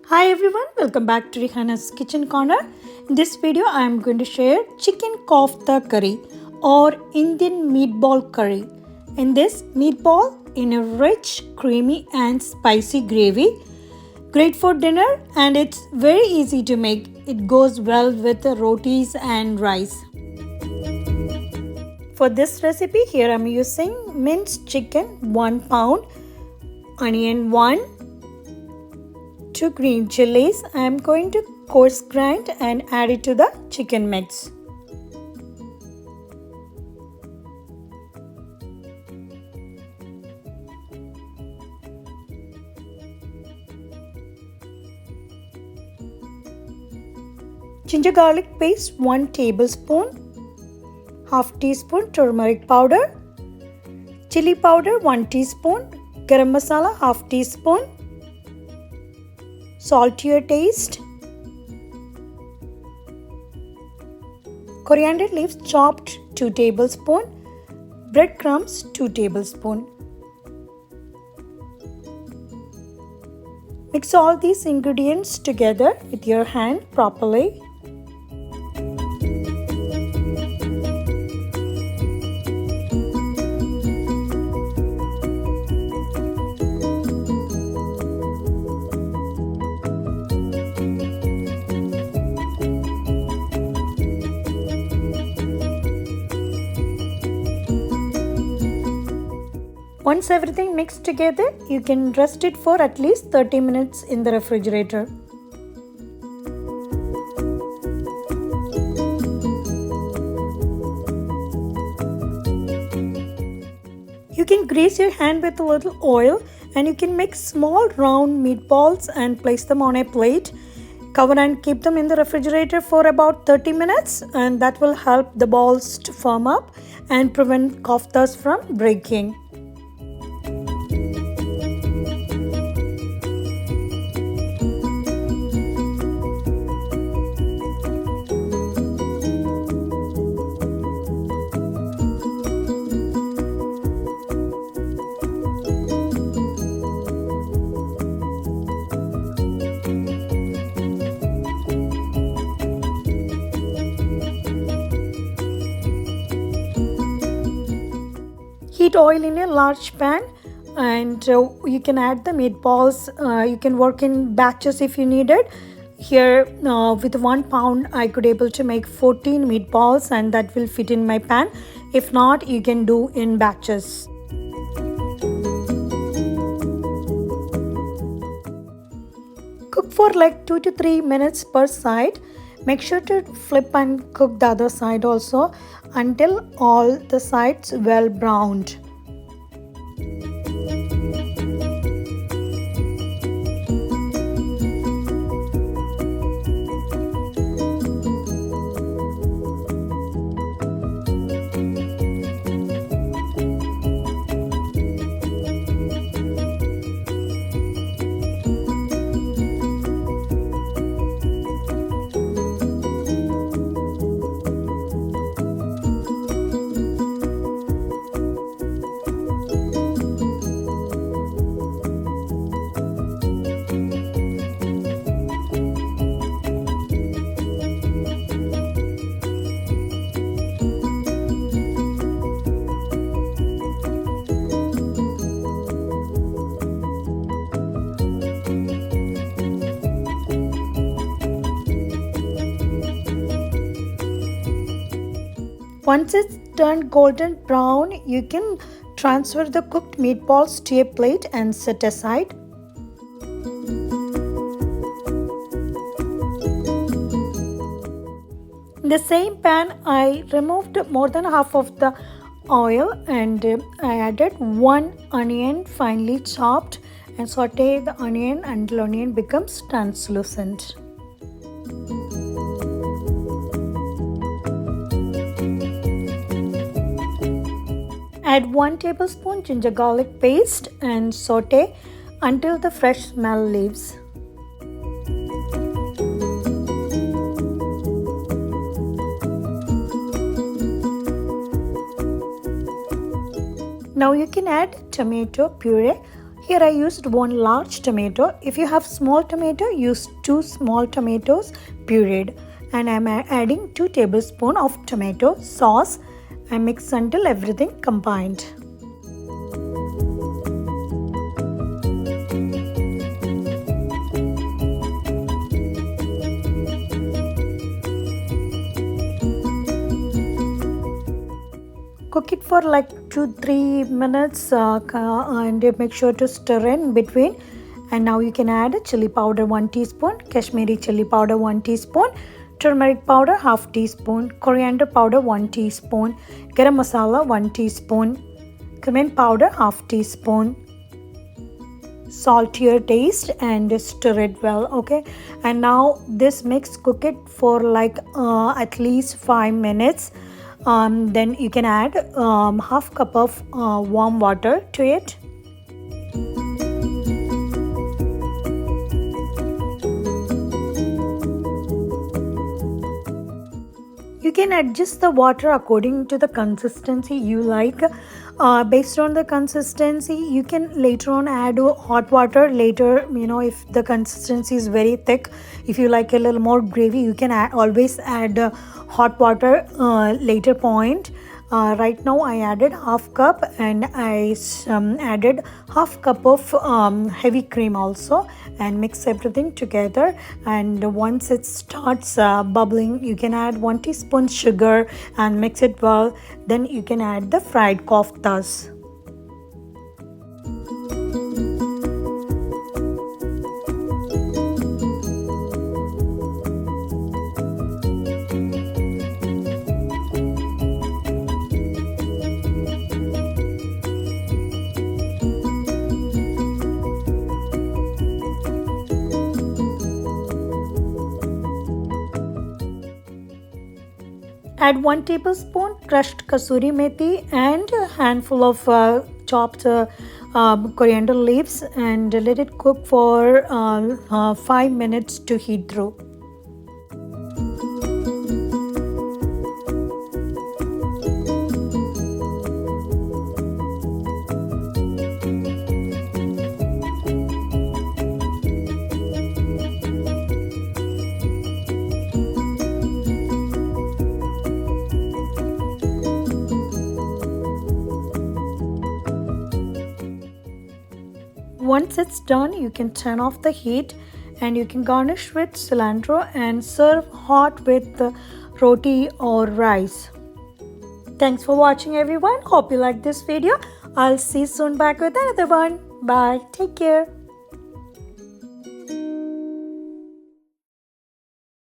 Hi everyone, welcome back to Rihanna's Kitchen Corner. In this video, I am going to share chicken kofta curry or Indian meatball curry. In this meatball in a rich, creamy and spicy gravy. Great for dinner and it's very easy to make. It goes well with the rotis and rice. For this recipe, here I am using minced chicken 1 pound, onion 1, 2 green chilies. I am going to coarse grind and add it to the chicken mix. Ginger garlic paste 1 tablespoon, half teaspoon turmeric powder, chili powder 1 teaspoon, garam masala half teaspoon, salt to your taste, coriander leaves chopped 2 tablespoons, breadcrumbs 2 tablespoons. Mix all these ingredients together with your hand properly. Once everything mixed together, you can rest it for at least 30 minutes in the refrigerator. You can grease your hand with a little oil and you can make small round meatballs and place them on a plate. Cover and keep them in the refrigerator for about 30 minutes and that will help the balls to firm up and prevent koftas from breaking. Heat oil in a large pan and you can add the meatballs. You can work in batches if you need it. Here with 1 pound I could able to make 14 meatballs and that will fit in my pan. If not, you can do in batches. Cook for like 2 to 3 minutes per side. Make sure to flip and cook the other side also until all the sides well browned. Once it's turned golden brown, you can transfer the cooked meatballs to a plate and set aside. In the same pan, I removed more than half of the oil and I added 1 onion finely chopped and saute the onion until onion becomes translucent. Add 1 tablespoon ginger garlic paste and saute until the fresh smell leaves. Now you can add tomato puree. Here I used 1 large tomato. If you have small tomato, use 2 small tomatoes pureed. And I'm adding 2 tablespoons of tomato sauce and mix until everything combined. Cook it for like 2-3 minutes and make sure to stir in between. And now you can add chili powder 1 teaspoon, Kashmiri chili powder 1 teaspoon, turmeric powder half teaspoon, coriander powder 1 teaspoon, garam masala 1 teaspoon, cumin powder half teaspoon, salt to your taste, and stir it well. Okay, and now this mix, cook it for like at least 5 minutes. Then you can add half cup of warm water to it. You can adjust the water according to the consistency you like. Based on the consistency, you can later on add hot water later, if the consistency is very thick. If you like a little more gravy, you can always add hot water later point. Right now I added half cup, and I added half cup of heavy cream also, and mix everything together. And once it starts bubbling, you can add 1 teaspoon sugar and mix it well. Then you can add the fried koftas. Add 1 tablespoon crushed kasuri methi and a handful of chopped coriander leaves, and let it cook for 5 minutes to heat through. Once it's done, you can turn off the heat, and you can garnish with cilantro and serve hot with roti or rice. Thanks for watching, everyone. Hope you like this video. I'll see you soon back with another one. Bye. Take care.